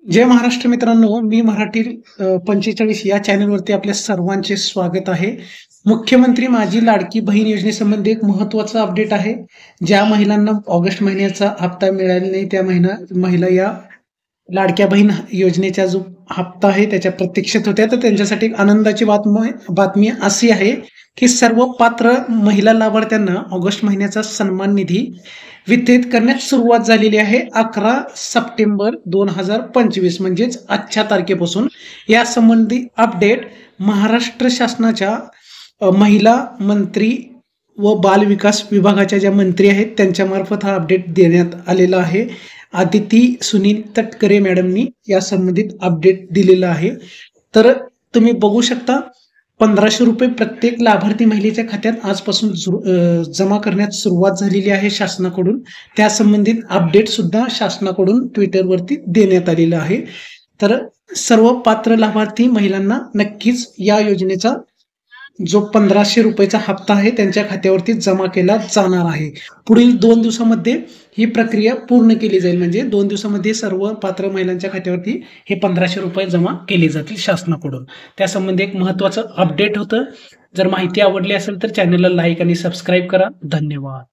जय महाराष्ट्र मित्रांनो, मी मराठी 45 या चॅनलवरती आपल्या सर्वांचे स्वागत आहे. मुख्यमंत्री माझी लाडकी बहीण योजनेसंबंधी एक महत्त्वाचं अपडेट आहे. ज्या महिलांना ऑगस्ट महिन्याचा हप्ता मिळाला नाही, त्या महिला या लाडक्या बहीण योजनेचा जो हप्ता आहे त्याच्या प्रतीक्षेत होत्या. तर त्यांच्यासाठी एक आनंदाची बातमी अशी आहे, की सर्व पात्र महिला लाभार्थ्यांना ऑगस्ट महिन्याचा सन्मान निधी वितरित करण्यास सुरुवात झालेली आहे. 11 सप्टेंबर 2025 म्हणजेच आजच्या तारखेपासून यासंबंधी अपडेट महाराष्ट्र शासनाच्या महिला मंत्री व बाल विकास विभागाच्या ज्या मंत्री आहेत त्यांच्यामार्फत हा अपडेट देण्यात आलेला आहे. आदिती सुनील तटकरे मॅडमनी या संबंधित अपडेट दिलेला आहे. तर तुम्ही बघू शकता, 1500 रुपये प्रत्येक लाभार्थी महिलेच्या खात्यात आजपासून जमा करण्यास सुरुवात झालेली आहे शासनाकडून. त्या संबंधित अपडेट सुद्धा शासनाकडून ट्विटरवरती देण्यात आलेलं आहे. तर सर्व पात्र लाभार्थी महिलांना नक्कीच या योजनेचा जो 1500 रुपयाचा हप्ता आहे त्यांच्या खात्यावरती जमा केला जाणार आहे. पुढील 2 दिवसामध्ये ही प्रक्रिया पूर्ण केली जाईल. म्हणजे 2 दिवसामध्ये सर्व पात्र महिलांच्या खात्यावरती हे 1500 रुपये जमा केले जातील शासनाकडून. त्यासंबंधी एक महत्त्वाचं अपडेट होतं. जर माहिती आवडली असेल तर चॅनलला लाईक आणि सबस्क्राईब करा. धन्यवाद.